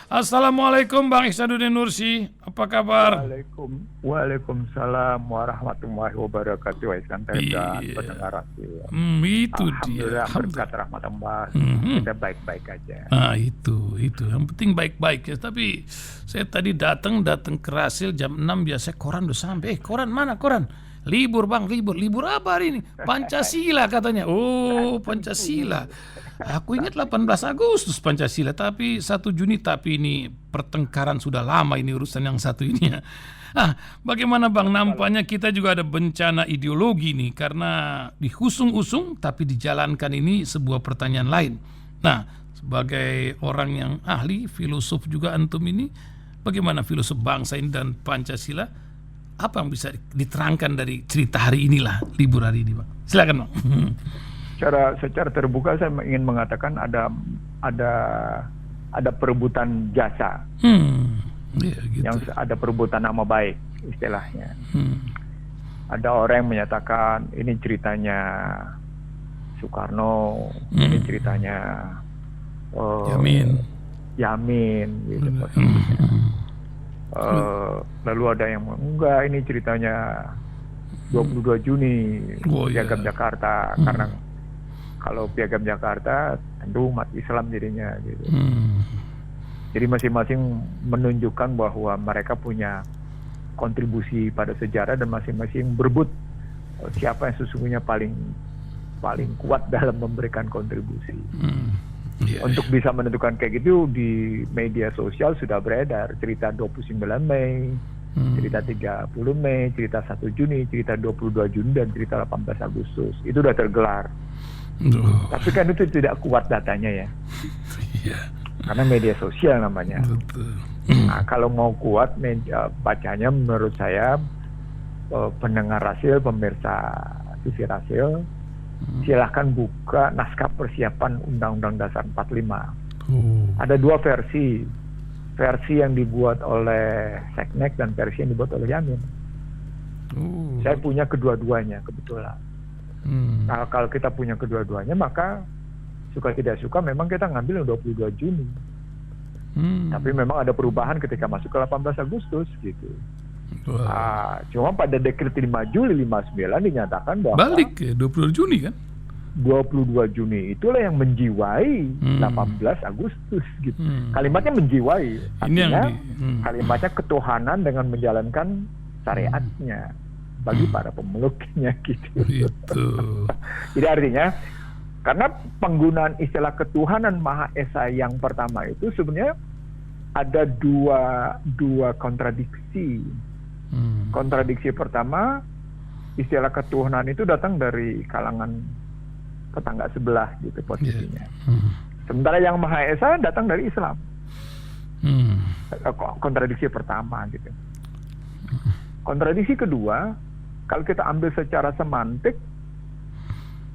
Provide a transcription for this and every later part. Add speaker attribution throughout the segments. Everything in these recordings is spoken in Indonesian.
Speaker 1: Assalamualaikum Bang Ihsanuddin Nursi, apa kabar?
Speaker 2: Waalaikumsalam warahmatullahi wabarakatuh. Waisan dan
Speaker 1: Iya,
Speaker 2: pendengar radio.
Speaker 1: itu dia.
Speaker 2: Alhamdulillah berkat
Speaker 1: Alhamdulillah.
Speaker 2: rahmat Allah
Speaker 1: Mhm.
Speaker 2: kita baik-baik aja.
Speaker 1: Itu. Yang penting baik-baik ya. Tapi saya tadi datang ke Rasil jam 6 biasa koran udah sampai. Koran mana koran? Libur Bang, libur apa hari ini? Pancasila katanya. Oh, Pancasila. Aku ingat 18 Agustus Pancasila, tapi 1 Juni, tapi ini pertengkaran sudah lama ini urusan yang satu ini ya. Bagaimana Bang, nampaknya kita juga ada bencana ideologi nih, karena dihusung-usung tapi dijalankan ini sebuah pertanyaan lain. Nah, sebagai orang yang ahli filosof juga antum ini, bagaimana filosof bangsa ini dan Pancasila? Apa yang bisa diterangkan dari cerita hari inilah, libur hari ini, Bang? Silakan, Bang.
Speaker 2: Secara terbuka saya ingin mengatakan ada perebutan jasa,
Speaker 1: Ya, gitu.
Speaker 2: yang ada perebutan nama baik istilahnya.
Speaker 1: Hmm.
Speaker 2: Ada orang yang menyatakan ini ceritanya Soekarno, ini ceritanya Yamin gitu. Lalu ada yang enggak, ini ceritanya 22 Juni Piagam Jakarta, karena kalau Piagam Jakarta tentu umat Islam jadinya gitu. Jadi masing-masing menunjukkan bahwa mereka punya kontribusi pada sejarah dan masing-masing berebut siapa yang sesungguhnya paling kuat dalam memberikan kontribusi. Untuk bisa menentukan kayak gitu, di media sosial sudah beredar cerita 29 Mei, cerita 30 Mei, cerita 1 Juni, cerita 22 Juni, dan cerita 18 Agustus. Itu sudah tergelar. Tapi kan itu tidak kuat datanya ya. Karena media sosial namanya. Nah, kalau mau kuat bacanya, menurut saya pendengar Rasil, pemirsa TV Rasil, silahkan buka naskah persiapan Undang-Undang Dasar 45. Ada dua versi yang dibuat oleh Seknek dan versi yang dibuat oleh Yamin. Saya punya kedua-duanya kebetulan. Nah, kalau kita punya kedua-duanya, maka suka tidak suka memang kita ngambil 22 Juni. Tapi memang ada perubahan ketika masuk ke 18 Agustus gitu. Cuma pada dekret 5 Juli 59 dinyatakan bahwa
Speaker 1: balik ya 22 Juni kan?
Speaker 2: 22 Juni itulah yang menjiwai 18 Agustus gitu. Kalimatnya menjiwai, artinya kalimatnya ketuhanan dengan menjalankan syariatnya bagi para pemeluknya gitu. Jadi artinya, karena penggunaan istilah ketuhanan Maha Esa yang pertama itu sebenarnya ada dua kontradiksi. Kontradiksi pertama, istilah ketuhanan itu datang dari kalangan tetangga sebelah gitu posisinya. Sementara yang Maha Esa datang dari Islam. Kontradiksi pertama gitu. Kontradiksi kedua, kalau kita ambil secara semantik,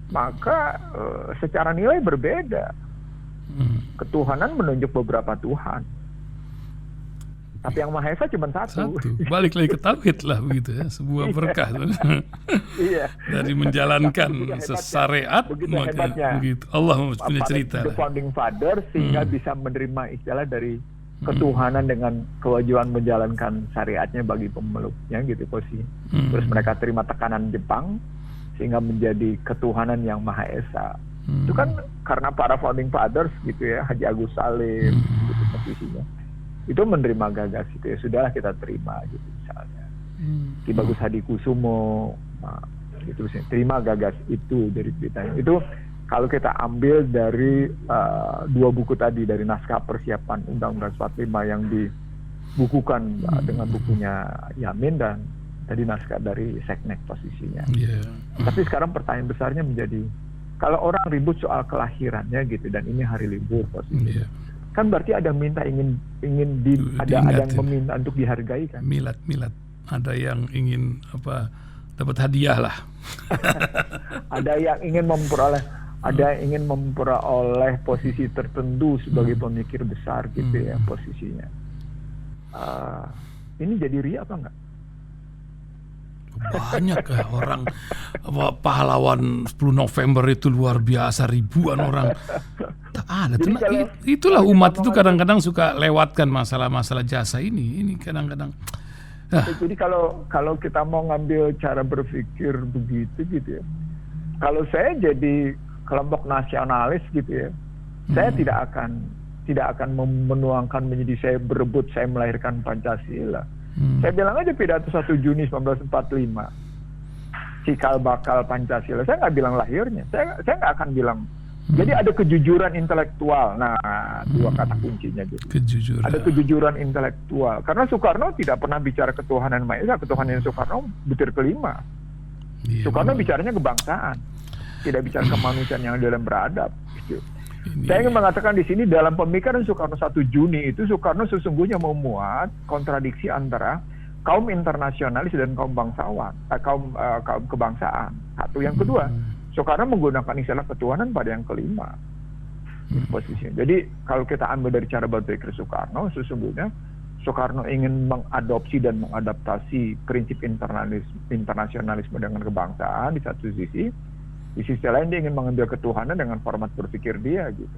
Speaker 2: maka secara nilai berbeda. Ketuhanan menunjuk beberapa Tuhan, tapi yang Maha Esa cuma satu.
Speaker 1: Balik lagi ke tauhid lah begitu ya, sebuah berkah.
Speaker 2: Iya.
Speaker 1: Dari menjalankan syariat, maka begitu. Allah punya cerita.
Speaker 2: The founding father sehingga bisa menerima istilah dari ketuhanan dengan kewajiban menjalankan syariatnya bagi pemeluknya gitu posisi. Terus mereka terima tekanan Jepang sehingga menjadi ketuhanan yang Maha Esa. Itu kan karena para founding fathers gitu ya, Haji Agus Salim gitu posisinya. Itu menerima gagas itu ya, sudahlah kita terima gitu misalnya. Ki Bagus Hadikusumo gitu, terima gagas itu dari ceritanya. Itu kalau kita ambil dari dua buku tadi, dari naskah persiapan Undang-Undang 45 yang dibukukan dengan bukunya Yamin, dan tadi naskah dari Seknek posisinya. Tapi sekarang pertanyaan besarnya menjadi, kalau orang ribut soal kelahirannya gitu, dan ini hari libur posisinya, kan berarti ada minta ada yang meminta untuk dihargai kan?
Speaker 1: Milad, ada yang ingin dapat hadiah lah.
Speaker 2: Ada yang ingin memperoleh posisi tertentu sebagai pemikir besar gitu ya posisinya. Ini jadi ria apa enggak?
Speaker 1: Banyak ya orang pahlawan 10 November itu luar biasa, ribuan orang. Tak ada. Itulah umat itu kadang-kadang suka lewatkan masalah-masalah jasa ini. Ini kadang-kadang.
Speaker 2: Jadi kalau kita mau ngambil cara berpikir begitu gitu ya. Kalau saya jadi kelompok nasionalis gitu ya, saya tidak akan menuangkan menjadi saya berebut, saya melahirkan Pancasila. Saya bilang aja pidato 1 Juni 1945, cikal bakal Pancasila. Saya nggak bilang lahirnya, saya nggak akan bilang. Jadi ada kejujuran intelektual. Nah, 2 kata kuncinya gitu.
Speaker 1: Kejujuran.
Speaker 2: Ada kejujuran intelektual. Karena Soekarno tidak pernah bicara ketuhanan Maha Esa. Ketuhanan Soekarno butir kelima.
Speaker 1: Iya,
Speaker 2: Soekarno bicaranya kebangsaan, tidak bicara kemanusiaan yang dalam beradab. Gitu. Saya ingin mengatakan di sini dalam pemikiran Soekarno 1 Juni itu Soekarno sesungguhnya memuat kontradiksi antara kaum internasionalis dan kaum bangsawan, kaum kebangsaan. Satu, yang kedua, Soekarno menggunakan istilah ketuhanan pada yang kelima posisinya. Jadi kalau kita ambil dari cara berpikir Soekarno, sesungguhnya Soekarno ingin mengadopsi dan mengadaptasi prinsip internasionalisme dengan kebangsaan di satu sisi. Di sisi lain dia ingin mengambil ketuhanan dengan format berpikir dia gitu,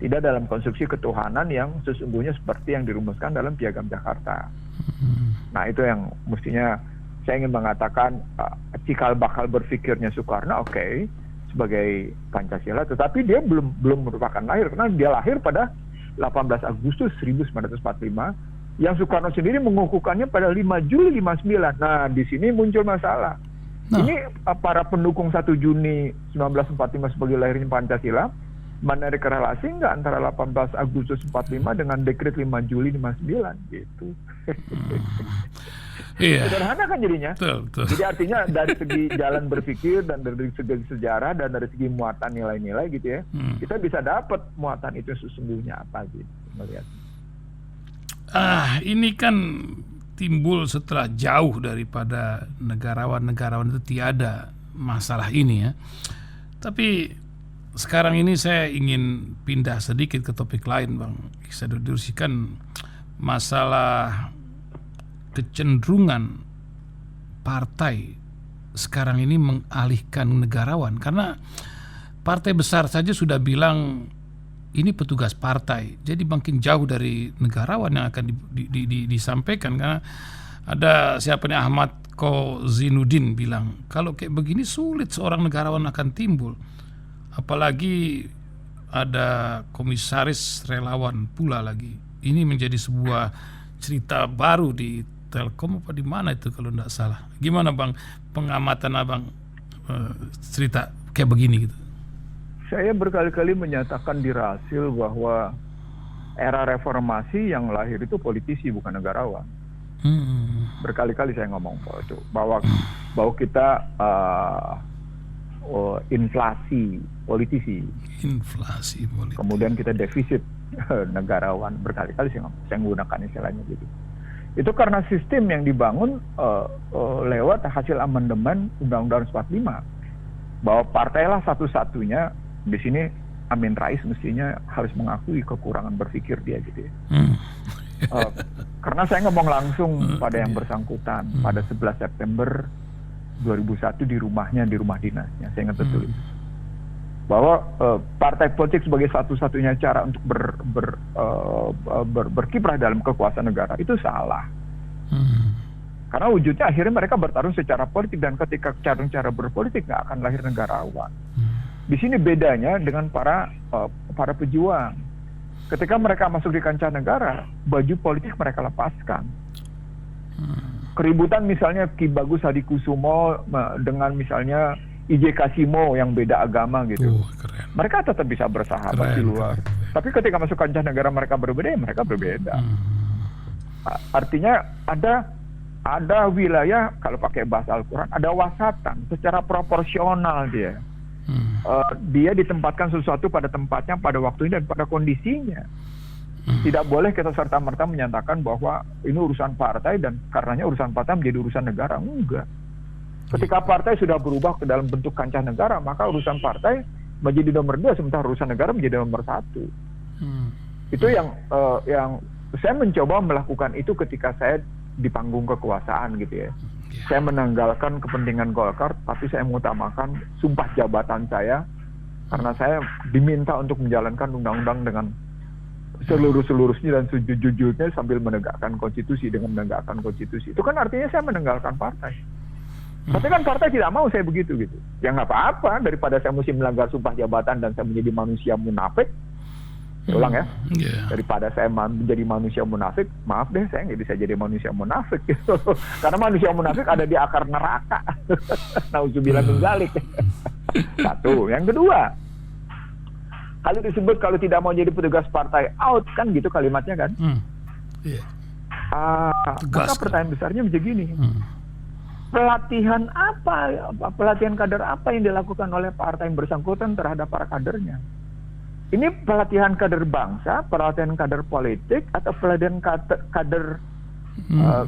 Speaker 2: Tidak dalam konstruksi ketuhanan yang sesungguhnya seperti yang dirumuskan dalam Piagam Jakarta. Nah, itu yang mestinya saya ingin mengatakan cikal bakal berpikirnya Soekarno sebagai Pancasila, tetapi dia belum merupakan lahir karena dia lahir pada 18 Agustus 1945 yang Soekarno sendiri mengukuhkannya pada 5 Juli 59. Nah, di sini muncul masalah. Ini para pendukung 1 Juni 1945 sebagai lahirnya Pancasila menarik relasi nggak antara 18 Agustus 45 dengan dekret 5 Juli 59 gitu.
Speaker 1: Iya.
Speaker 2: Sederhana kan jadinya.
Speaker 1: Betul.
Speaker 2: Jadi artinya dari segi jalan berpikir dan dari segi sejarah dan dari segi muatan nilai-nilai gitu ya, kita bisa dapat muatan itu sesungguhnya apa gitu melihat.
Speaker 1: Ini kan timbul setelah jauh daripada negarawan-negarawan itu tiada masalah ini ya. Tapi sekarang ini saya ingin pindah sedikit ke topik lain, Bang. Saya diskusikan masalah kecenderungan partai sekarang ini mengalihkan negarawan, karena partai besar saja sudah bilang ini petugas partai, jadi makin jauh dari negarawan yang akan disampaikan. Karena ada siapa nih, Ahmad Kozinuddin bilang kalau kayak begini sulit seorang negarawan akan timbul, apalagi ada komisaris relawan pula lagi. Ini menjadi sebuah cerita baru di Telkom apa di mana itu kalau tidak salah. Gimana Bang pengamatan Abang cerita kayak begini gitu?
Speaker 2: Saya berkali-kali menyatakan di Rasil bahwa era reformasi yang lahir itu politisi bukan negarawan. Berkali-kali saya ngomong itu bahwa kita inflasi politisi. Kemudian kita defisit negarawan. Berkali-kali saya menggunakan istilahnya gitu. Itu karena sistem yang dibangun lewat hasil amandemen Undang-Undang 45 bahwa partailah satu-satunya. Di sini Amin Rais mestinya harus mengakui kekurangan berpikir dia gitu ya. Karena saya ngomong langsung pada yang bersangkutan pada 11 September 2001 di rumahnya, di rumah dinasnya. Saya ingat betul itu. Bahwa partai politik sebagai satu-satunya cara untuk berkiprah dalam kekuasaan negara itu salah. Karena wujudnya akhirnya mereka bertarung secara politik, dan ketika cara berpolitik nggak akan lahir negarawan. Di sini bedanya dengan para pejuang. Ketika mereka masuk di kancah negara, baju politik mereka lepaskan. Keributan misalnya Ki Bagus Hadikusumo dengan misalnya I.J. Kasimo yang beda agama gitu.
Speaker 1: Keren.
Speaker 2: Mereka tetap bisa bersahabat di luar. Keren. Tapi ketika masuk kancah negara mereka berbeda, ya mereka berbeda. Artinya ada wilayah, kalau pakai bahasa Al-Quran, ada wasatan secara proporsional dia. Dia ditempatkan sesuatu pada tempatnya, pada waktunya, dan pada kondisinya. Tidak boleh kita serta-merta menyatakan bahwa ini urusan partai dan karenanya urusan partai menjadi urusan negara. Enggak. Ketika partai sudah berubah ke dalam bentuk kancah negara, maka urusan partai menjadi nomor 2, sementara urusan negara menjadi nomor 1. Itu yang saya mencoba melakukan itu ketika saya di panggung kekuasaan gitu ya. saya menanggalkan kepentingan Golkar, tapi saya mengutamakan sumpah jabatan saya karena saya diminta untuk menjalankan undang-undang dengan seluruhnya dan sejujurnya sambil menegakkan konstitusi. Dengan menegakkan konstitusi itu kan artinya saya meninggalkan partai. Tapi kan partai tidak mau saya begitu gitu. Ya nggak apa-apa, daripada saya mesti melanggar sumpah jabatan dan saya menjadi manusia munafik. Ulang ya, daripada saya menjadi manusia munafik, maaf deh, saya nggak bisa jadi manusia munafik gitu. Karena manusia munafik ada di akar neraka. Nauzubillah min dzalik. Satu. Yang kedua, kalau disebut kalau tidak mau jadi petugas partai out, kan gitu kalimatnya kan. Maka pertanyaan besarnya begini. Pelatihan apa, pelatihan kader apa yang dilakukan oleh partai yang bersangkutan terhadap para kadernya? Ini pelatihan kader bangsa, pelatihan kader politik, atau pelatihan kader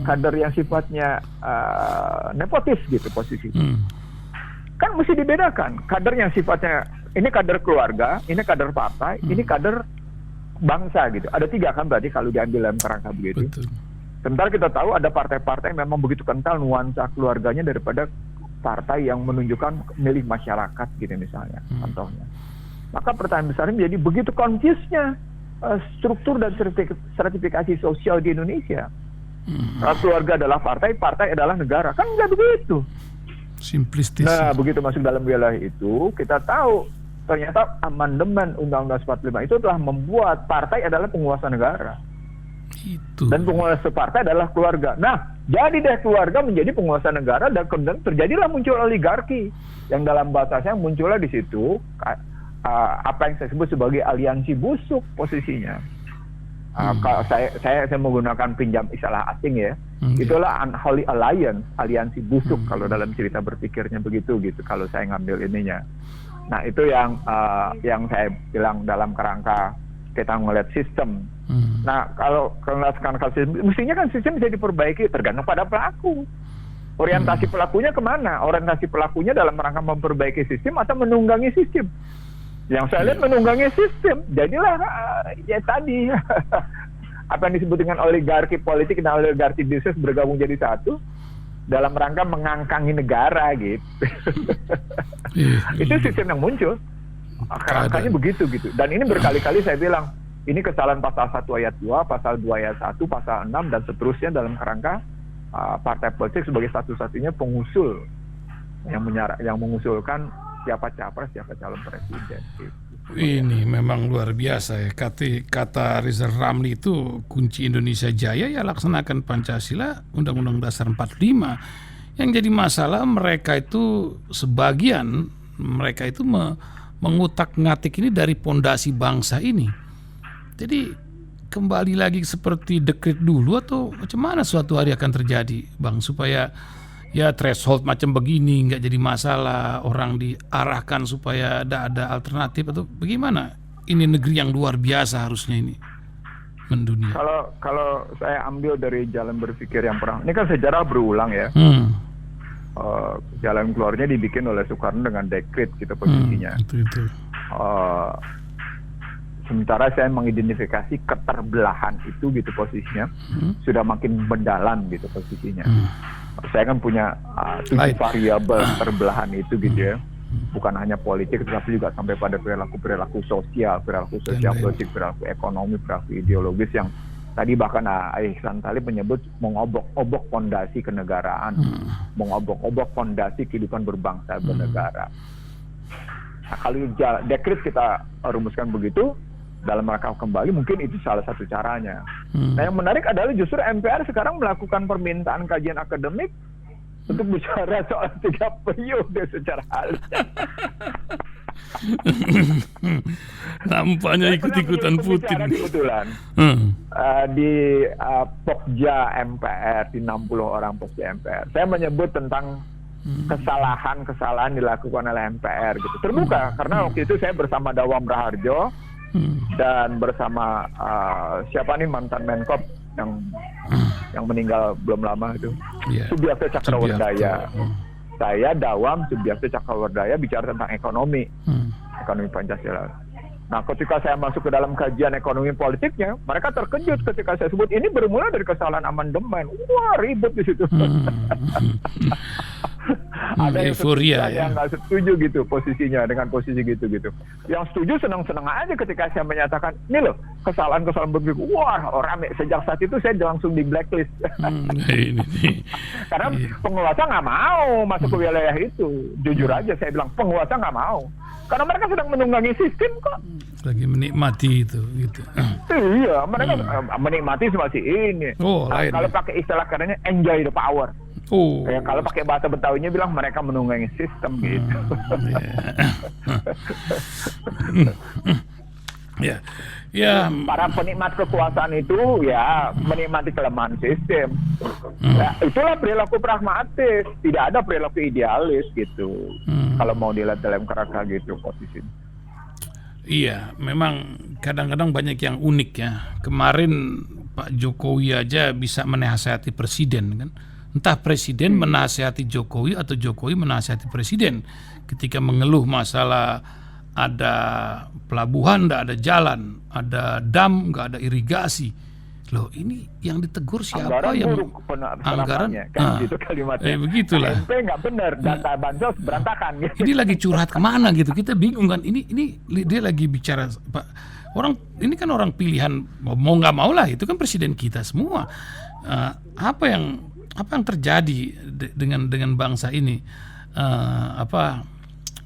Speaker 2: kader yang sifatnya nepotis gitu posisi. Kan mesti dibedakan. Kader yang sifatnya ini kader keluarga, ini kader partai, ini kader bangsa gitu. Ada 3 kan berarti kalau diambil dalam kerangka begitu.
Speaker 1: Betul.
Speaker 2: Sementara kita tahu ada partai-partai yang memang begitu kental nuansa keluarganya daripada partai yang menunjukkan milik masyarakat gitu misalnya, contohnya. Maka pertanyaan besarnya menjadi begitu confuse-nya struktur dan stratifikasi sosial di Indonesia. Kalau keluarga adalah partai, partai adalah negara. Kan nggak begitu.
Speaker 1: Simplistis.
Speaker 2: Nah, begitu masuk dalam wilayah itu, kita tahu ternyata amandemen Undang-Undang 45 itu telah membuat partai adalah penguasa negara.
Speaker 1: Itu.
Speaker 2: Dan penguasa partai adalah keluarga. Nah, jadi deh keluarga menjadi penguasa negara dan kemudian terjadilah muncul oligarki yang dalam bahasa saya muncullah di situ apa yang saya sebut sebagai aliansi busuk posisinya. Kalau saya menggunakan pinjam istilah asing ya, itulah unholy alliance, aliansi busuk kalau dalam cerita berpikirnya begitu gitu. Kalau saya ngambil ininya. Nah itu yang saya bilang dalam kerangka kita melihat sistem. Nah kalau sistem, mestinya kan sistem bisa diperbaiki tergantung pada pelaku. Orientasi pelakunya kemana? Orientasi pelakunya dalam rangka memperbaiki sistem atau menunggangi sistem. Yang saya lihat menunggangi sistem. Jadilah ya tadi apa yang disebut dengan oligarki politik dan oligarki bisnis bergabung jadi satu dalam rangka mengangkangi negara gitu. Itu sistem yang muncul. Kerangkanya begitu gitu. Dan ini berkali-kali saya bilang ini kesalahan pasal 1 ayat 2, pasal 2 ayat 1, pasal 6 dan seterusnya dalam kerangka partai politik sebagai satu-satunya pengusul yang mengusulkan siapa capres, siapa calon presiden.
Speaker 1: Ini memang luar biasa ya. Kata Rizal Ramli itu kunci Indonesia Jaya ya laksanakan Pancasila, Undang-Undang Dasar 45. Yang jadi masalah mereka itu sebagian mereka itu mengutak-ngatik ini dari pondasi bangsa ini. Jadi kembali lagi seperti dekret dulu atau macam mana suatu hari akan terjadi, Bang, supaya ya threshold macam begini nggak jadi masalah, orang diarahkan supaya ada alternatif atau bagaimana? Ini negeri yang luar biasa harusnya ini mendunia.
Speaker 2: Kalau saya ambil dari jalan berpikir yang pernah, ini kan sejarah berulang ya. Jalan keluarnya dibikin oleh Soekarno dengan dekret gitu posisinya.
Speaker 1: Itu.
Speaker 2: Sementara saya mengidentifikasi keterbelahan itu gitu posisinya sudah makin mendalam gitu posisinya. Saya kan punya 7 variabel terbelahan itu gitu ya. Bukan hanya politik tetapi juga sampai pada perilaku sosial politik, perilaku ekonomi, perilaku ideologis yang tadi bahkan Ihsan Talib menyebut mengobok-obok fondasi kenegaraan, mengobok-obok fondasi kehidupan berbangsa bernegara. Nah, kalau dekret kita rumuskan begitu dalam rangka kembali mungkin itu salah satu caranya. Nah yang menarik adalah justru MPR sekarang melakukan permintaan kajian akademik untuk bicara soal 3 periode secara halus.
Speaker 1: Nampaknya ikut-ikutan Putin.
Speaker 2: Kebetulan di Pokja MPR, di 60 orang Pokja MPR, saya menyebut tentang kesalahan dilakukan oleh MPR gitu. Terbuka karena waktu itu saya bersama Dawam Raharjo dan bersama siapa nih mantan Menkop yang meninggal belum lama itu, Subiakto Cakrawardaya. Saya Dawam Subiakto Cakrawardaya bicara tentang ekonomi Pancasila. Nah, ketika saya masuk ke dalam kajian ekonomi politiknya, mereka terkejut ketika saya sebut ini bermula dari kesalahan amandemen. Wah, ribut di situ. Ada yang
Speaker 1: euforia
Speaker 2: ada yang nggak setuju gitu posisinya dengan posisi gitu. Yang setuju senang-senang aja ketika saya menyatakan ini loh kesalahan-kesalahan begitu. Wah, rame. Sejak saat itu saya langsung di blacklist. Karena penguasa nggak mau masuk ke wilayah itu. Jujur aja saya bilang penguasa nggak mau. Karena mereka sedang menunggangi sistem kok.
Speaker 1: Lagi menikmati itu gitu.
Speaker 2: Iya, mereka menikmati masih ini.
Speaker 1: Lain.
Speaker 2: Kalau pakai istilah kerennya enjoy the power. Ya, kalau pakai bahasa Betawinya bilang mereka menunggangi sistem gitu.
Speaker 1: Ya.
Speaker 2: Para penikmat kekuasaan itu ya menikmati kelemahan sistem. Ya, itulah perilaku pragmatis. Tidak ada perilaku idealis gitu. Kalau mau dilihat dalam kerangka gitu posisinya.
Speaker 1: Iya, memang kadang-kadang banyak yang unik ya. Kemarin Pak Jokowi aja bisa menasihati presiden kan. Entah presiden menasihati Jokowi atau Jokowi menasihati presiden ketika mengeluh masalah ada pelabuhan, nggak ada jalan, ada dam, nggak ada irigasi. Loh, ini yang ditegur siapa?
Speaker 2: Anggaran
Speaker 1: yang
Speaker 2: buruk
Speaker 1: anggaran
Speaker 2: kan gitu kalimatnya.
Speaker 1: Begitulah.
Speaker 2: KMP nggak benar, data bansos berantakan. Gitu.
Speaker 1: Ini lagi curhat kemana gitu? Kita bingung kan. Ini dia lagi bicara Pak. Orang ini kan orang pilihan mau nggak mau lah. Itu kan presiden kita semua. Apa yang terjadi dengan bangsa ini?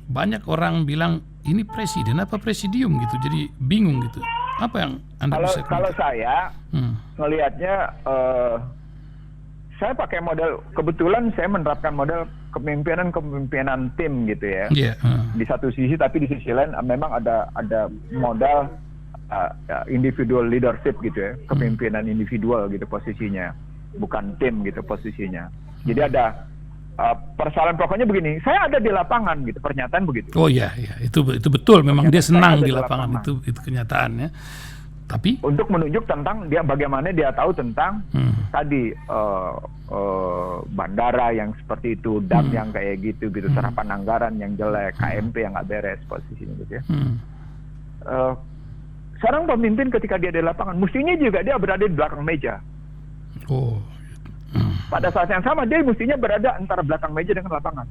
Speaker 1: Banyak orang bilang ini presiden apa presidium gitu. Jadi bingung gitu. Apa yang Anda bisa
Speaker 2: kalau saya ngelihatnya, saya pakai model, kebetulan saya menerapkan model kepemimpinan tim gitu ya. Di satu sisi, tapi di sisi lain memang ada modal individual leadership gitu ya, kepemimpinan individual gitu posisinya, bukan tim gitu posisinya. Jadi ada persoalan pokoknya begini, saya ada di lapangan gitu, pernyataan begitu.
Speaker 1: Oh iya, itu betul. Memang dia senang di lapangan. Itu kenyataannya. Tapi
Speaker 2: untuk menunjuk tentang dia bagaimana dia tahu tentang tadi bandara yang seperti itu, dam yang kayak gitu, serapan anggaran yang jelek, KMP yang nggak beres posisinya gitu ya. Seorang pemimpin ketika dia di lapangan, mestinya juga dia berada di belakang meja. Pada saat yang sama dia mestinya berada antara belakang meja dengan lapangan.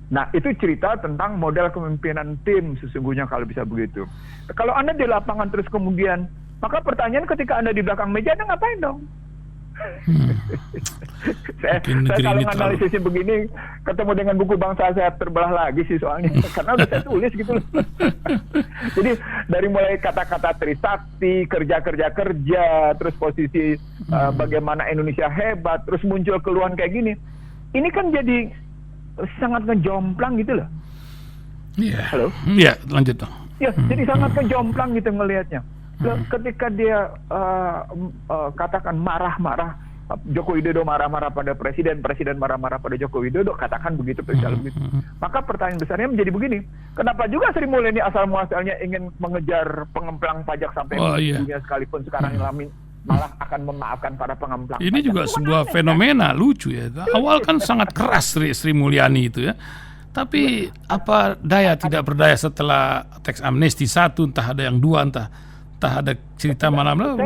Speaker 2: Nah, itu cerita tentang model kepemimpinan tim sesungguhnya kalau bisa begitu. Kalau Anda di lapangan terus kemudian, maka pertanyaan ketika Anda di belakang meja, Anda ngapain dong? Saya kalau analisisnya begini, ketemu dengan buku bangsa saya terbelah lagi sih soalnya, karena udah saya tulis gitu loh. Jadi dari mulai kata-kata Trisakti, kerja, terus posisi bagaimana Indonesia hebat, terus muncul keluhan kayak gini. Ini kan jadi sangat ngejomplang gitu loh.
Speaker 1: Iya.
Speaker 2: Halo?
Speaker 1: Iya, lanjut dong.
Speaker 2: Ya, jadi sangat ngejomplang gitu ngelihatnya. Ketika dia katakan marah-marah, Joko Widodo marah-marah pada presiden marah-marah pada Joko Widodo, katakan begitu, begitu. Maka pertanyaan besarnya menjadi begini, kenapa juga Sri Mulyani asal muasalnya ingin mengejar pengemplang pajak sampai dunia sekalipun sekarang malah akan memaafkan para pengemplang
Speaker 1: ini
Speaker 2: pajak.
Speaker 1: juga sebuah fenomena lucu ya. Awal kan sangat keras Sri Mulyani itu ya. Tapi apa daya tidak berdaya setelah teks amnesti 1, entah ada yang 2, entah ada cerita malam-malam.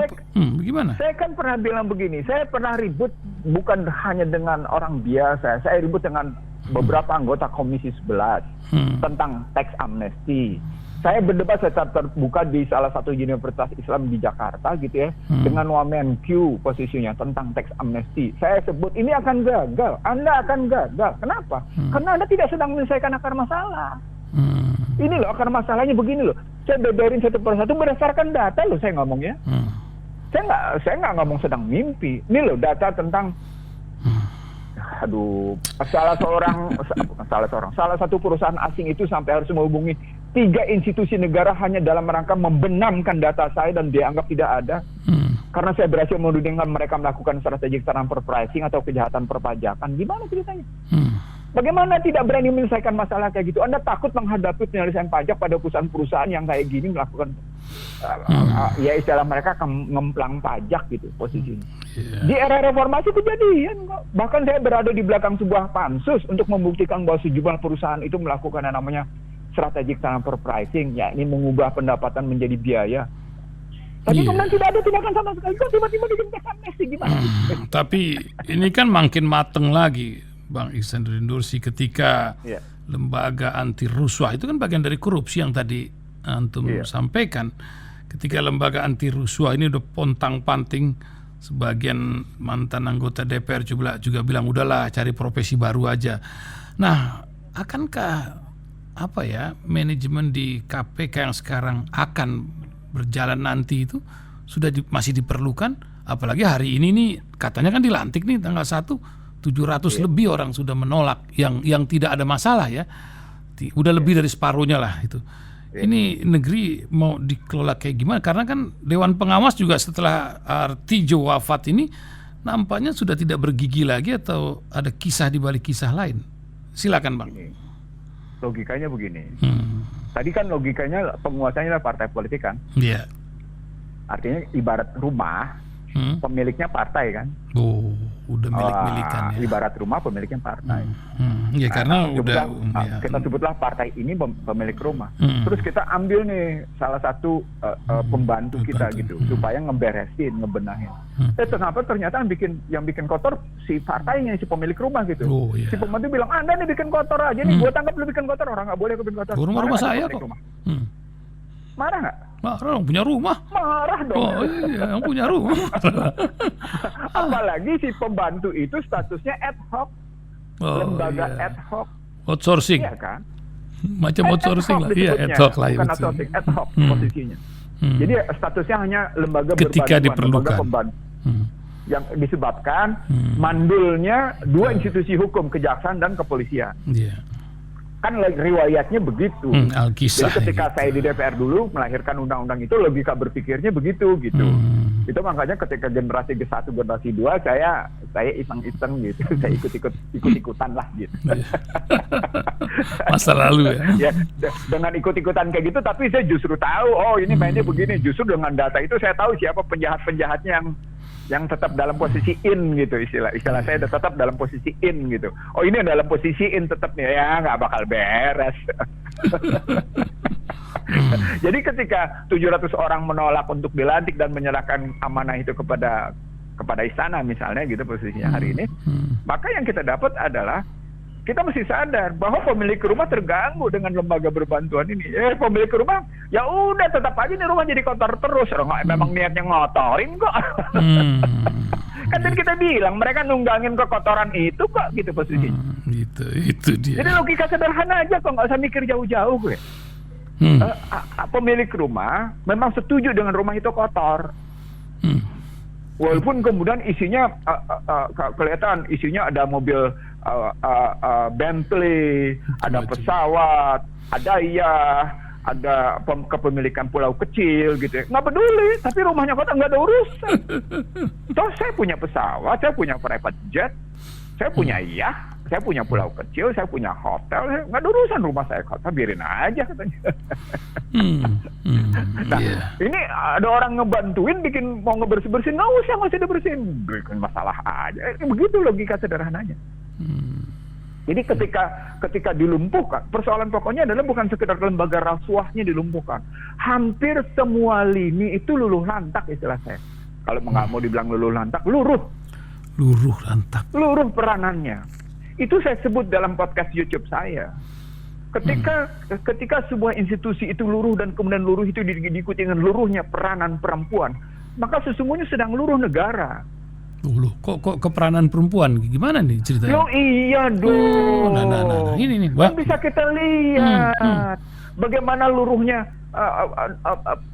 Speaker 1: Gimana?
Speaker 2: Saya kan pernah bilang begini, saya pernah ribut bukan hanya dengan orang biasa, saya ribut dengan beberapa anggota Komisi 11 tentang teks amnesti. Saya berdebat secara terbuka di salah satu universitas Islam di Jakarta gitu ya, dengan Wamenkyu posisinya tentang teks amnesti. Saya sebut ini akan gagal, Anda akan gagal. Kenapa? Karena Anda tidak sedang menyelesaikan akar masalah. Ini loh akar masalahnya begini loh. Saya beberin satu persatu berdasarkan data loh saya ngomongnya. Saya nggak ngomong sedang mimpi. Ini loh data tentang salah satu perusahaan asing itu sampai harus menghubungi 3 institusi negara hanya dalam rangka membenamkan data saya dan dianggap tidak ada. Karena saya berhasil menudingkan mereka melakukan strategic transfer pricing atau kejahatan perpajakan. Gimana ceritanya? Bagaimana tidak berani menyelesaikan masalah kayak gitu? Anda takut menghadapi penyelesaian pajak pada perusahaan-perusahaan yang kayak gini melakukan ya istilah mereka ngemplang pajak gitu posisinya. Di era reformasi kejadian kok. Bahkan saya berada di belakang sebuah pansus untuk membuktikan bahwa sejumlah perusahaan itu melakukan yang namanya strategic transfer pricing, ya ini mengubah pendapatan menjadi biaya. Tapi
Speaker 1: Iya.
Speaker 2: kemudian tidak ada tindakan sama sekali, kok tiba-tiba bikin tax amnesty gimana?
Speaker 1: Tapi ini kan makin mateng lagi, Bang Ihsan Nursi, ketika
Speaker 2: Iya.
Speaker 1: lembaga anti rusuh itu kan bagian dari korupsi yang tadi antum
Speaker 2: Iya.
Speaker 1: sampaikan. Ketika lembaga anti rusuh ini udah pontang-panting, sebagian mantan anggota DPR juga bilang udahlah cari profesi baru aja. Nah, akankah manajemen di KPK yang sekarang akan berjalan nanti itu masih diperlukan? Apalagi hari ini nih katanya kan dilantik nih tanggal 1, 700 lebih orang sudah menolak yang tidak ada masalah ya. Udah lebih dari separuhnya lah itu. Ini negeri mau dikelola kayak gimana? Karena kan Dewan Pengawas juga setelah Artijo wafat ini nampaknya sudah tidak bergigi lagi, atau ada kisah di balik kisah lain. Silakan, Bang.
Speaker 2: Logikanya begini. Tadi kan logikanya penguasanya adalah partai politik kan.
Speaker 1: Iya.
Speaker 2: Artinya ibarat rumah, pemiliknya partai kan.
Speaker 1: Oh, udah milik-milikan ya.
Speaker 2: Ibarat rumah pemiliknya partai.
Speaker 1: Ya karena udah
Speaker 2: kita sebutlah partai ini pemilik rumah. Terus kita ambil nih salah satu pembantu kita gitu supaya ngeberesin, ngebenahin. Kenapa ternyata yang bikin kotor si partainya, si pemilik rumah gitu.
Speaker 1: Oh, iya.
Speaker 2: Si pembantu bilang, "Anda nih bikin kotor aja nih, gua tangkap lu bikin kotor." Orang nggak boleh bikin kotor.
Speaker 1: Rumah saya kok.
Speaker 2: Marah nggak?
Speaker 1: Marah dong, punya rumah.
Speaker 2: Marah dong.
Speaker 1: Oh iya, yang punya rumah.
Speaker 2: Apalagi si pembantu itu statusnya ad hoc, lembaga ad hoc.
Speaker 1: Outsourcing.
Speaker 2: Iya kan?
Speaker 1: Macam outsourcing lah. Iya, ad hoc lah.
Speaker 2: Bukan outsourcing, ad hoc posisinya. Jadi statusnya hanya lembaga
Speaker 1: ketika
Speaker 2: berbantuan,
Speaker 1: diperlukan.
Speaker 2: lembaga pembantu. Yang disebabkan mandulnya dua institusi hukum, kejaksaan dan kepolisian.
Speaker 1: Iya.
Speaker 2: Kan riwayatnya begitu.
Speaker 1: Alkisah.
Speaker 2: Jadi ketika saya di DPR dulu melahirkan undang-undang itu, logika berpikirnya begitu gitu. Itu makanya ketika generasi ke-1, generasi 2 saya iseng-iseng gitu. Saya ikut-ikutan lah gitu.
Speaker 1: Masa lalu ya.
Speaker 2: Dengan ikut-ikutan kayak gitu, tapi saya justru tahu, oh ini mainnya begini. Justru dengan data itu saya tahu siapa penjahat-penjahatnya yang tetap dalam posisi in gitu, istilah saya tetap dalam posisi in gitu. Oh ini dalam posisi in tetap nih, ya nggak bakal beres. Jadi ketika 700 orang menolak untuk dilantik dan menyerahkan amanah itu kepada istana misalnya gitu posisinya hari ini, maka yang kita dapat adalah kita mesti sadar bahwa pemilik rumah terganggu dengan lembaga berbantuan ini. Pemilik rumah ya udah tetap aja nih rumah jadi kotor terus. Memang niatnya ngotorin kok. Kan tadi kita bilang mereka nunggangin kekotoran itu kok gitu posisinya.
Speaker 1: Itu dia.
Speaker 2: Jadi logika sederhana aja kok, nggak usah mikir jauh-jauh gue. Pemilik rumah memang setuju dengan rumah itu kotor. Walaupun kemudian isinya kelihatan isinya ada mobil Bentley, ada pesawat, ada ada kepemilikan pulau kecil gitu ya. Nggak peduli, tapi rumahnya kotor nggak ada urusan. Toh saya punya pesawat, saya punya private jet, saya punya yacht, saya punya pulau kecil, saya punya hotel, nggak ada urusan rumah saya kotor, biarin aja katanya. Ini ada orang ngebantuin mau ngebersih-bersihin, nggak usah dibersihin, bikin masalah aja. Begitu logika sederhananya. Jadi ketika dilumpuhkan, persoalan pokoknya adalah bukan sekedar lembaga rasuahnya dilumpuhkan. Hampir semua lini itu luluh lantak istilah saya. Kalau nggak mau dibilang luluh lantak, luruh lantak. Luruh peranannya. Itu saya sebut dalam podcast YouTube saya. Ketika sebuah institusi itu luruh dan kemudian luruh itu diikuti dengan luruhnya peranan perempuan, maka sesungguhnya sedang luruh negara.
Speaker 1: Kok keperanan perempuan gimana nih ceritanya?
Speaker 2: Loh iya dong.
Speaker 1: Nah. Ini
Speaker 2: kan bisa kita lihat bagaimana luruhnya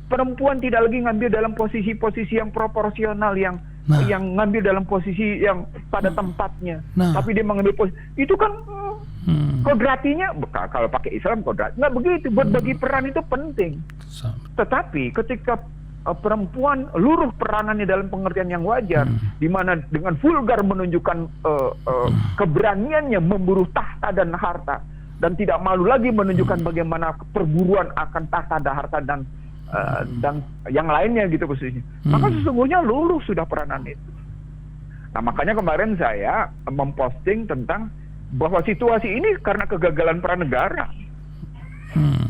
Speaker 2: perempuan tidak lagi ngambil dalam posisi-posisi yang proporsional, yang ngambil dalam posisi yang pada tempatnya. Tapi dia mengambil posisi itu kan kodratinya, kalau pakai Islam kodrat nggak begitu. Buat bagi peran itu penting. Tetapi ketika perempuan luruh peranannya dalam pengertian yang wajar, di mana dengan vulgar menunjukkan keberaniannya memburu tahta dan harta, dan tidak malu lagi menunjukkan bagaimana perburuan akan tahta dan harta dan yang lainnya gitu posisinya. Maka sesungguhnya luruh sudah peranan itu. Nah makanya kemarin saya memposting tentang bahwa situasi ini karena kegagalan peran negara.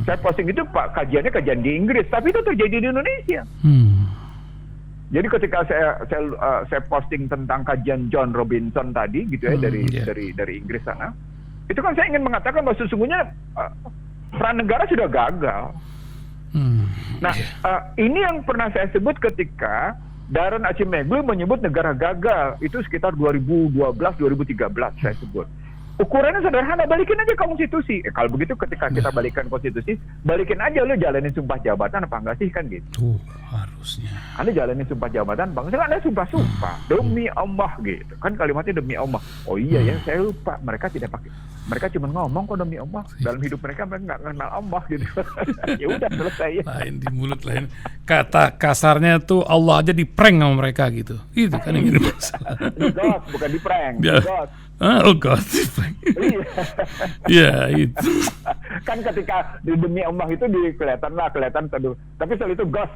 Speaker 2: Saya posting itu kajiannya kajian di Inggris, tapi itu terjadi di Indonesia. Jadi ketika saya posting tentang kajian John Robinson tadi gitu ya dari Inggris sana, itu kan saya ingin mengatakan bahwa sesungguhnya peran negara sudah gagal. Nah, ini yang pernah saya sebut ketika Daron Acemoglu menyebut negara gagal, itu sekitar 2012-2013 saya sebut. Ukurannya sederhana, balikin aja konstitusi. Kalau begitu ketika kita balikan konstitusi, balikin aja lo jalanin sumpah jabatan apa enggak sih, kan gitu.
Speaker 1: Harusnya.
Speaker 2: Anda jalanin sumpah jabatan, bang, Anda sumpah-sumpah demi Allah gitu. Kan kalimatnya demi Allah. Oh iya ya, saya lupa. Mereka tidak pakai. Mereka cuma ngomong kok demi Allah. Dalam hidup mereka nggak kenal Allah gitu. Ya udah selesai ya.
Speaker 1: Lain di mulut lain. Kata kasarnya tuh Allah aja di-prank sama mereka gitu. Itu kan yang jadi masalah.
Speaker 2: God, bukan di-prank. God.
Speaker 1: Oh God, iya itu.
Speaker 2: Kan ketika demi Allah itu kelihatan teduh. Tapi soal itu ghost.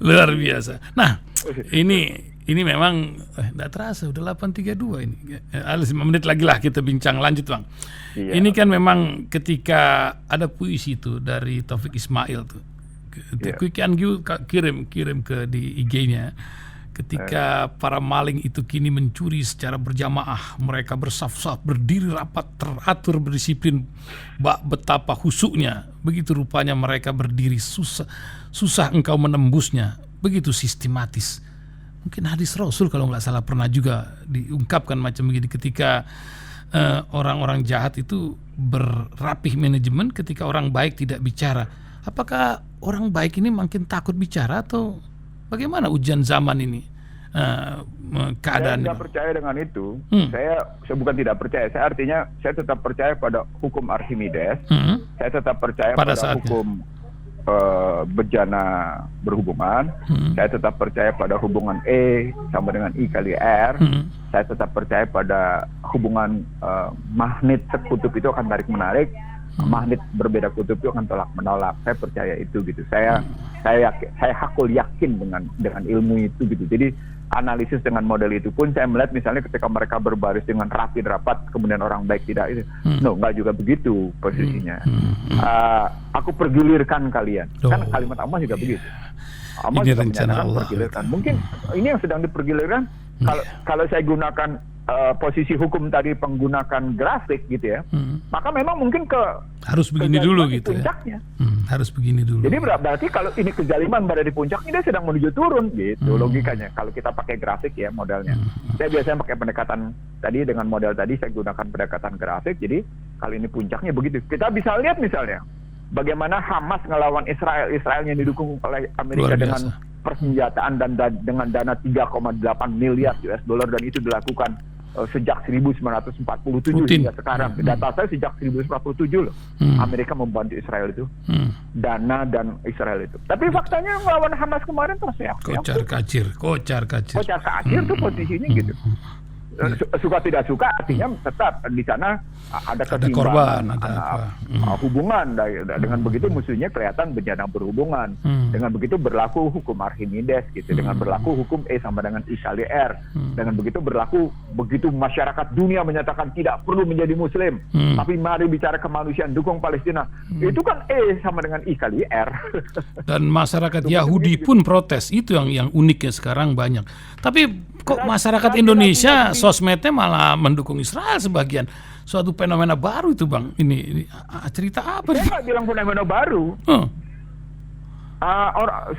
Speaker 1: Luar biasa. Nah, ini memang tidak terasa udah 8.32 ini. 5 menit lagi lah kita bincang lanjut, Bang. Iya. Ini kan memang ketika ada puisi itu dari Taufik Ismail tuh. Quick Angyu kirim ke di IG-nya. Ketika para maling itu kini mencuri secara berjamaah, mereka bersaf-saf, berdiri rapat, teratur, berdisiplin. Betapa husuknya, begitu rupanya mereka berdiri, susah engkau menembusnya, begitu sistematis. Mungkin hadis Rasul kalau nggak salah pernah juga diungkapkan macam begini, ketika orang-orang jahat itu berrapih manajemen, ketika orang baik tidak bicara. Apakah orang baik ini makin takut bicara atau bagaimana ujian zaman ini keadaan?
Speaker 2: Saya tidak percaya dengan itu. Saya bukan tidak percaya. Saya artinya saya tetap percaya pada hukum Archimedes. Saya tetap percaya pada hukum bejana berhubungan. Saya tetap percaya pada hubungan E sama dengan I kali R. Saya tetap percaya pada hubungan magnet sekutub itu akan tarik menarik. Magnet berbeda kutub itu akan tolak menolak. Saya percaya itu gitu. Saya hakul yakin dengan ilmu itu gitu. Jadi analisis dengan model itu pun saya melihat misalnya ketika mereka berbaris dengan rapat kemudian orang baik tidak itu. Enggak juga begitu posisinya. Aku pergilirkan kalian. Kan kalimat Allah juga begitu. Allah juga menyatakan pergilirkan. Mungkin ini yang sedang dipergilirkan. Kalau saya gunakan posisi hukum tadi menggunakan grafik gitu ya, maka memang mungkin
Speaker 1: harus begini dulu gitu
Speaker 2: puncaknya.
Speaker 1: Harus begini dulu.
Speaker 2: Jadi berarti kalau ini kezaliman berada di puncaknya, dia sedang menuju turun gitu logikanya. Kalau kita pakai grafik ya modelnya. Saya biasanya pakai pendekatan tadi dengan model tadi, saya gunakan pendekatan grafik. Jadi kalau ini puncaknya begitu. Kita bisa lihat misalnya bagaimana Hamas ngelawan Israel yang didukung oleh Amerika dengan persenjataan dan dengan dana 3,8 miliar US dollar, dan itu dilakukan sejak 1947 hingga sekarang. Data saya sejak 1947 loh. Amerika membantu Israel itu. Dana dan Israel itu. Tapi faktanya melawan Hamas kemarin terseok-seok.
Speaker 1: Kocar kacir
Speaker 2: tuh posisinya gitu. Suka tidak suka artinya tetap di sana ada ketimbangan,
Speaker 1: ada
Speaker 2: hubungan. Dengan begitu musuhnya kelihatan bencana berhubungan. Dengan begitu berlaku hukum Archimedes gitu. Dengan berlaku hukum E sama dengan I kali R. Dengan begitu begitu masyarakat dunia menyatakan tidak perlu menjadi Muslim, tapi mari bicara kemanusiaan, dukung Palestina. Itu kan E sama dengan I kali R.
Speaker 1: Dan masyarakat Yahudi pun protes. Itu yang uniknya sekarang banyak. Tapi kok masyarakat Indonesia sosmednya malah mendukung Israel sebagian. Suatu fenomena baru itu, Bang. Ini cerita apa?
Speaker 2: Saya nggak bilang fenomena baru.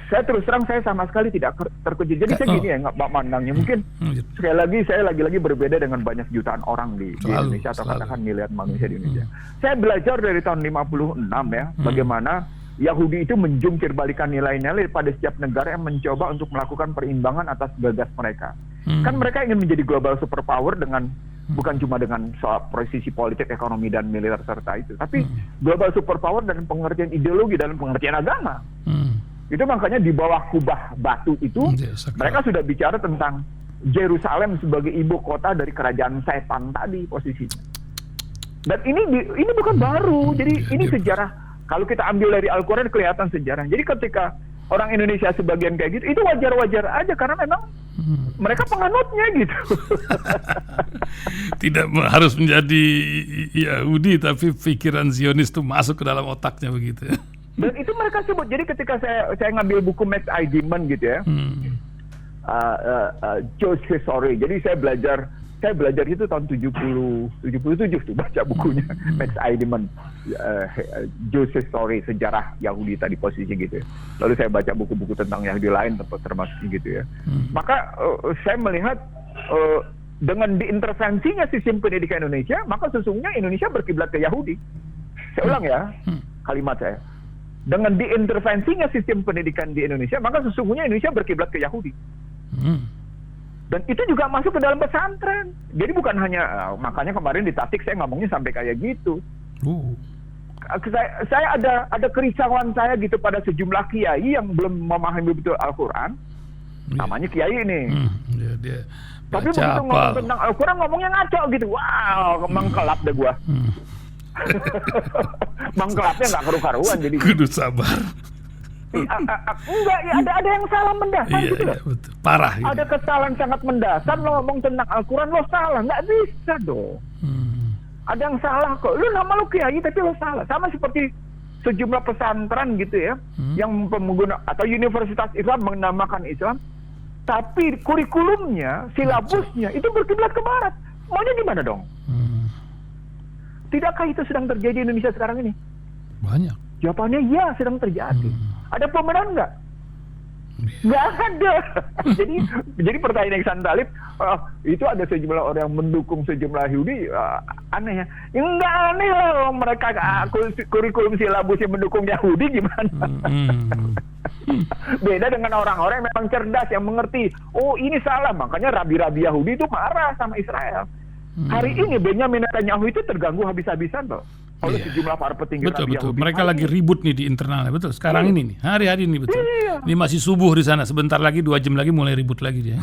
Speaker 2: Saya terus terang saya sama sekali tidak terkejut. Jadi saya gini ya, nggak mandangnya. Mungkin sekali lagi saya lagi berbeda dengan banyak jutaan orang di Indonesia atau katakan miliar manusia di Indonesia. Saya belajar dari tahun 56 ya, bagaimana Yahudi itu menjungkir balikan nilai-nilai pada setiap negara yang mencoba untuk melakukan perimbangan atas gagas mereka. Kan mereka ingin menjadi global superpower dengan bukan cuma dengan soal posisi politik, ekonomi, dan militer serta itu, tapi global superpower dalam pengertian ideologi, dalam pengertian agama. Itu makanya di bawah kubah batu itu mereka sudah bicara tentang Yerusalem sebagai ibu kota dari kerajaan setan tadi posisinya. Dan ini bukan baru. Jadi ini sejarah. Kalau kita ambil dari Al-Quran kelihatan sejarah. Jadi ketika orang Indonesia sebagian kayak gitu, itu wajar-wajar aja karena memang Mereka penganutnya gitu.
Speaker 1: Tidak harus menjadi Yahudi, tapi pikiran Zionis itu masuk ke dalam otaknya begitu ya.
Speaker 2: Dan itu mereka sebut. Jadi ketika saya ngambil buku Max Eidelman gitu ya, Jewish History. Jadi saya belajar itu tahun 77 tuh baca bukunya Max Eidelman, Jewish History, sejarah Yahudi tadi posisi gitu ya. Lalu saya baca buku-buku tentang Yahudi lain termasuk gitu ya. Maka saya melihat dengan diintervensinya sistem pendidikan Indonesia, maka sesungguhnya Indonesia berkiblat ke Yahudi. Saya ulang ya kalimat saya. Dengan diintervensinya sistem pendidikan di Indonesia, maka sesungguhnya Indonesia berkiblat ke Yahudi. Dan itu juga masuk ke dalam pesantren. Jadi bukan hanya, makanya kemarin di Tasik saya ngomongnya sampai kayak gitu. Saya ada kerisauan saya gitu pada sejumlah kiai yang belum memahami betul Al-Quran. Namanya kiai ini.
Speaker 1: Dia
Speaker 2: tapi begitu ngomong tentang Al-Quran ngomongnya ngaco gitu. Wow, mengkelap deh gua. Mengkelapnya nggak karu-karuan jadi.
Speaker 1: Kudu sabar.
Speaker 2: Enggak, ya ada yang salah mendasar gitu loh.
Speaker 1: Betul. Parah. Gitu.
Speaker 2: Ada kesalahan sangat mendasar, lo ngomong tentang Al-Quran lo salah, nggak bisa dong. Ada yang salah kok. Lu nama lo kiai tapi lo salah. Sama seperti sejumlah pesantren gitu ya, yang pengguna atau universitas Islam menamakan Islam, tapi kurikulumnya, silabusnya itu berkiblat ke Barat. Maunya gimana dong? Tidakkah itu sedang terjadi di Indonesia sekarang ini?
Speaker 1: Banyak.
Speaker 2: Jawabannya ya, sedang terjadi. Ada pembenaran nggak? Nggak ada. jadi pertanyaan Iksan Talib, itu ada sejumlah orang yang mendukung sejumlah Yahudi, aneh ya. Nggak aneh loh, mereka kurikulum silabusnya mendukung Yahudi gimana? Beda dengan orang-orang yang memang cerdas, yang mengerti. Oh ini salah, makanya rabi-rabi Yahudi itu marah sama Israel. Hari ini Benyamin Netanyahu itu terganggu habis-habisan loh oleh sejumlah para petinggi
Speaker 1: betul.
Speaker 2: Yahudi.
Speaker 1: Mereka lagi ribut nih di internalnya, betul. Sekarang ini nih, hari-hari ini betul. Ini masih subuh di sana, sebentar lagi 2 jam lagi mulai ribut lagi dia.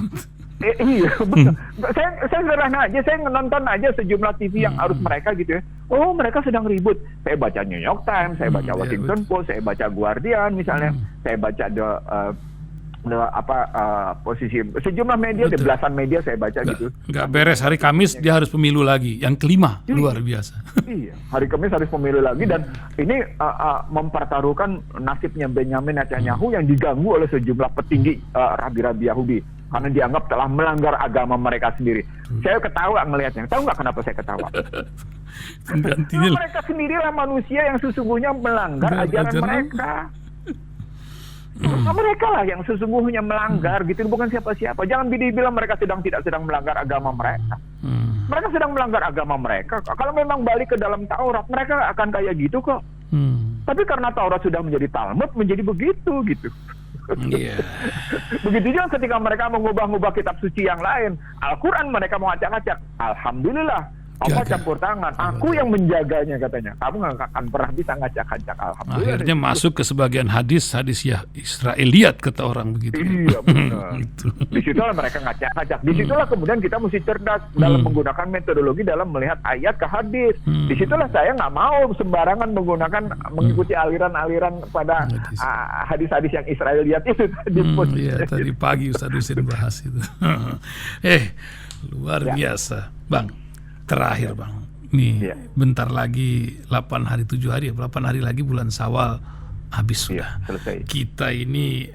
Speaker 2: Iya betul. Saya sederhana aja, saya nonton aja sejumlah TV yang harus mereka gitu ya. Oh mereka sedang ribut. Saya baca New York Times, saya baca Washington Post, saya baca Guardian misalnya, saya baca posisi sejumlah media, belasan media saya baca gitu.
Speaker 1: Nggak beres hari Kamis dia harus pemilu lagi, yang kelima. Luar biasa.
Speaker 2: Iya, hari Kamis harus pemilu lagi dan ini mempertaruhkan nasibnya Benyamin Netanyahu yang diganggu oleh sejumlah petinggi rabi-rabi Yahudi karena dianggap telah melanggar agama mereka sendiri. Saya ketawa ngelihatnya. Tahu nggak kenapa saya ketawa? Mereka sendirilah manusia yang sesungguhnya melanggar ajaran mereka. Mereka lah yang sesungguhnya melanggar gitu, bukan siapa-siapa. Jangan dibilang mereka tidak sedang melanggar agama mereka. Mereka sedang melanggar agama mereka. Kalau memang balik ke dalam Taurat, mereka akan kayak gitu kok. Tapi karena Taurat sudah menjadi Talmud, menjadi begitu gitu. Begitu juga ketika mereka mengubah-ubah kitab suci yang lain. Al-Quran mereka mau acak-acak. Alhamdulillah. Allah campur tangan, aku yang menjaganya katanya. Kamu nggak akan pernah bisa ngacak-ngacak. Alhamdulillah.
Speaker 1: Akhirnya masuk ke sebagian hadis ya Israeliat kata orang begitu.
Speaker 2: Iya benar. Disitulah mereka ngacak-ngacak. Disitulah kemudian kita mesti cerdas dalam menggunakan metodologi dalam melihat ayat ke hadis. Disitulah saya nggak mau sembarangan mengikuti aliran-aliran pada hadis-hadis yang Israeliat itu tadi.
Speaker 1: Iya tadi pagi Ustaz Husin bahas itu. Luar biasa, Bang. Terakhir Bang, nih bentar lagi 8 hari 7 hari 8 hari lagi bulan Syawal habis sudah.
Speaker 2: Selesai.
Speaker 1: Kita ini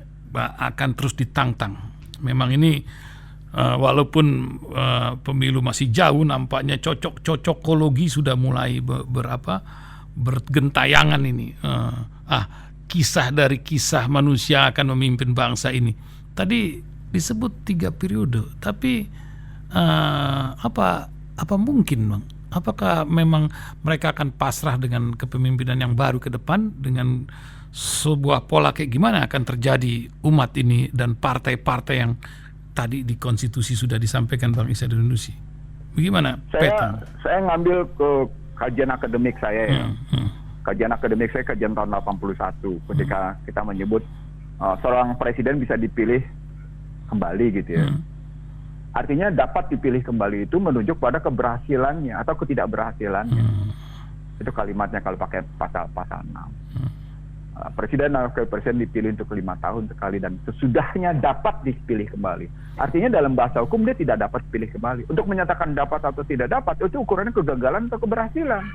Speaker 1: akan terus ditantang. Memang ini walaupun pemilu masih jauh, nampaknya cocokologi sudah mulai bergentayangan ini. Kisah dari kisah manusia akan memimpin bangsa ini. Tadi disebut 3 periode, tapi apa mungkin Bang? Apakah memang mereka akan pasrah dengan kepemimpinan yang baru ke depan dengan sebuah pola kayak gimana akan terjadi umat ini dan partai-partai yang tadi di konstitusi sudah disampaikan Bang Ihsan Nusi? Bagaimana?
Speaker 2: Saya ngambil ke kajian akademik saya ya. Kajian akademik saya kajian tahun 81 ketika kita menyebut seorang presiden bisa dipilih kembali gitu ya. Artinya dapat dipilih kembali itu menunjuk pada keberhasilannya atau ketidakberhasilannya. Itu kalimatnya kalau pakai pasal 6.
Speaker 3: presiden dan wakil presiden dipilih untuk 5 tahun sekali dan sesudahnya dapat dipilih kembali. Artinya dalam bahasa hukum dia tidak dapat pilih kembali. Untuk menyatakan dapat atau tidak dapat itu ukurannya kegagalan atau keberhasilan.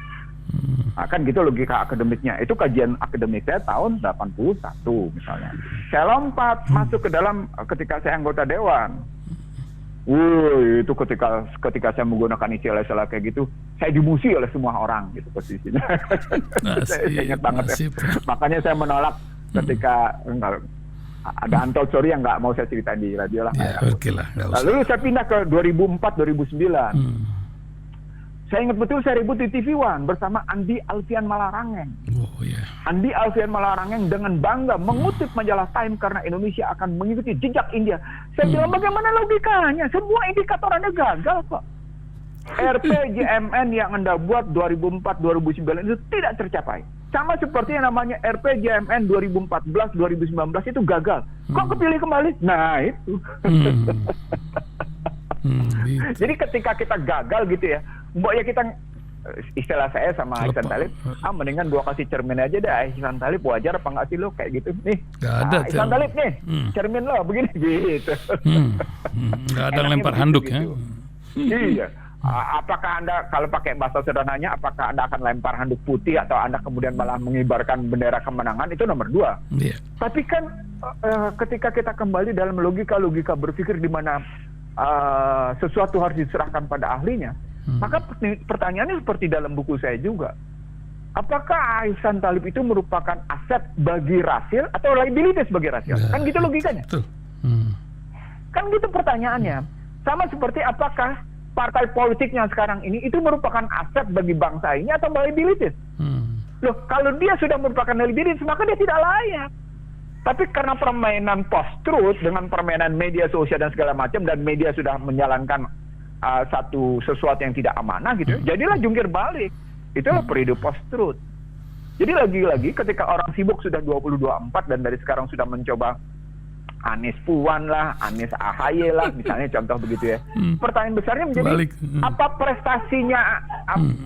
Speaker 3: Nah, kan gitu logika akademiknya. Itu kajian akademik saya tahun 81 misalnya. Saya lompat masuk ke dalam ketika saya anggota dewan. Itu ketika saya menggunakan istilah-istilah kayak gitu, saya dimusuhi oleh semua orang gitu posisinya. Saya ingat banget ya. Makanya saya menolak ketika ada untold story yang nggak mau saya ceritain di radio lah.
Speaker 1: Ya, oke lah.
Speaker 3: Lalu saya pindah ke 2004-2009. Saya ingat betul saya ribut di TV One bersama Andi Alfian Malarangeng. Andi Alfian Malarangeng dengan bangga mengutip majalah Time karena Indonesia akan mengikuti jejak India. Saya bilang bagaimana logikanya? Semua indikator Anda gagal kok. RPJMN yang Anda buat 2004-2009 itu tidak tercapai. Sama seperti yang namanya RPJMN 2014-2019 itu gagal. Kok kepilih kembali? Nah itu. Jadi ketika kita gagal gitu ya, mbok ya kita istilah saya sama Ihsan Talib, mendingan gua kasih cermin aja deh. Ihsan Talib wajar apa nggak sih lo kayak gitu nih?
Speaker 1: Gak ada.
Speaker 3: Ihsan Talib nih, cermin lo begini gitu.
Speaker 1: Gak ada lempar handuk ya.
Speaker 3: Iya. Apakah Anda kalau pakai bahasa sederhananya, apakah Anda akan lempar handuk putih atau Anda kemudian malah mengibarkan bendera kemenangan itu nomor 2. Yeah. Tapi kan ketika kita kembali dalam logika berpikir di mana sesuatu harus diserahkan pada ahlinya, maka pertanyaannya seperti dalam buku saya juga. Apakah Ihsan Talib itu merupakan aset bagi Rasil atau liabilities bagi Rasil? Kan gitu logikanya. Kan gitu pertanyaannya. Sama seperti apakah partai politiknya sekarang ini itu merupakan aset bagi bangsa ini atau liabilities? Loh, kalau dia sudah merupakan liabilities, maka dia tidak layak. Tapi karena permainan post-truth dengan permainan media sosial dan segala macam, dan media sudah menjalankan sesuatu yang tidak amanah gitu, jadilah jungkir balik. Itulah periode post-truth. Jadi lagi-lagi ketika orang sibuk sudah 2024 dan dari sekarang sudah mencoba Anies Puan lah, Anies AHY lah, misalnya contoh begitu ya. Pertanyaan besarnya menjadi apa prestasinya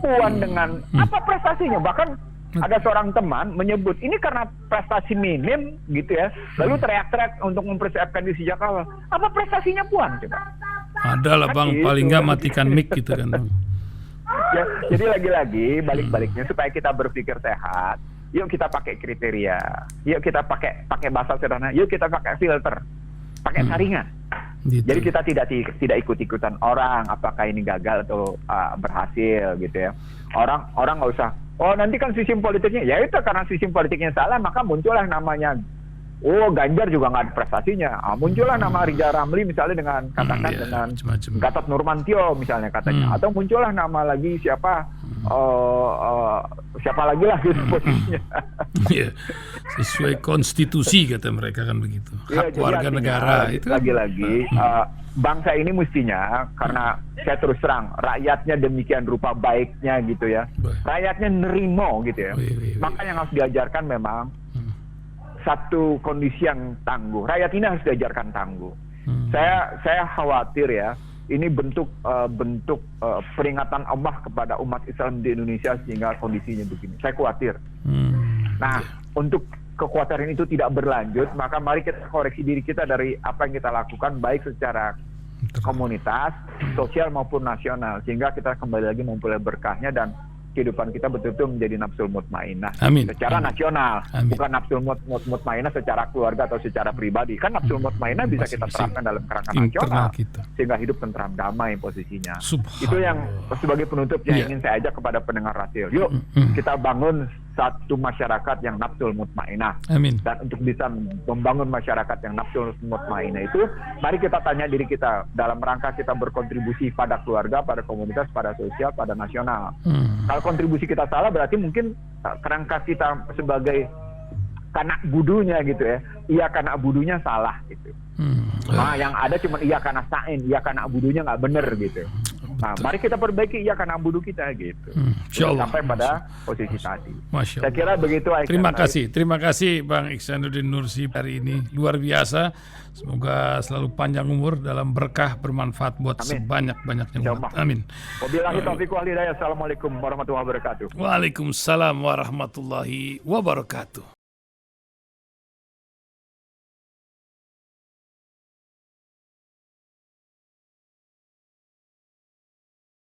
Speaker 3: Puan dengan apa prestasinya? Bahkan ada seorang teman menyebut ini karena prestasi minim gitu ya, lalu teriak-teriak untuk mempersiapkan di sejak awal. Apa prestasinya Puan coba?
Speaker 1: Ada lah bang, gitu. Paling nggak matikan mic gitu kan.
Speaker 3: Ya, jadi lagi-lagi balik-baliknya supaya kita berpikir sehat. Yuk kita pakai kriteria, yuk kita pakai bahasa sederhana, yuk kita pakai filter, pakai saringan. Gitu. Jadi kita tidak ikut-ikutan orang apakah ini gagal atau berhasil gitu ya. Orang nggak usah. Oh nanti kan sistem politiknya, ya itu karena sistem politiknya salah maka muncullah namanya. Oh Ganjar juga nggak ada prestasinya. Muncullah nama Riza Ramli misalnya dengan katakan dengan Gatot Nurmantio misalnya katanya, atau muncullah nama lagi siapa lagi lah gitu posisinya.
Speaker 1: Sesuai konstitusi kata mereka kan begitu. Hak warga negara itu.
Speaker 3: Lagi-lagi bangsa ini mestinya, karena saya terus terang rakyatnya demikian rupa baiknya gitu ya. Rakyatnya nerimo gitu ya. Maka yang harus diajarkan memang satu kondisi yang tangguh. Rakyat ini harus diajarkan tangguh. Saya khawatir ya, ini bentuk peringatan Allah kepada umat Islam di Indonesia sehingga kondisinya begini. Saya khawatir. Nah, untuk kekhawatiran itu tidak berlanjut, maka mari kita koreksi diri kita dari apa yang kita lakukan baik secara komunitas, sosial maupun nasional, sehingga kita kembali lagi memperoleh berkahnya dan kehidupan kita betul-betul menjadi nafsul mutmainah secara nasional. Bukan nafsul mutmainah secara keluarga atau secara pribadi. Kan nafsul mutmainah bisa kita terapkan dalam kerangka nasional sehingga hidup tentram damai posisinya. Itu yang sebagai penutup yang ingin saya ajak kepada pendengar Rasil. Yuk kita bangun satu masyarakat yang nafsul mutmainah. Dan untuk bisa membangun masyarakat yang nafsul mutmainah itu, mari kita tanya diri kita dalam rangka kita berkontribusi pada keluarga, pada komunitas, pada sosial, pada nasional. Kalau kontribusi kita salah berarti mungkin kerangka kita sebagai kanak budunya gitu ya. Iya kanak budunya salah gitu. Nah yang ada cuma iya kanak sa'in, iya kanak budunya nggak bener gitu. Nah, mari kita perbaiki iya kanak budu kita gitu. Sampai pada posisi tadi. Saya kira begitu.
Speaker 1: Terima kasih Bang Ihsanuddin Nursi hari ini, luar biasa. Semoga selalu panjang umur dalam berkah, bermanfaat buat sebanyak-banyaknya umat. Amin.
Speaker 3: Wabillahi taufiq wal hidayah. Assalamualaikum warahmatullahi wabarakatuh.
Speaker 1: Waalaikumsalam warahmatullahi wabarakatuh.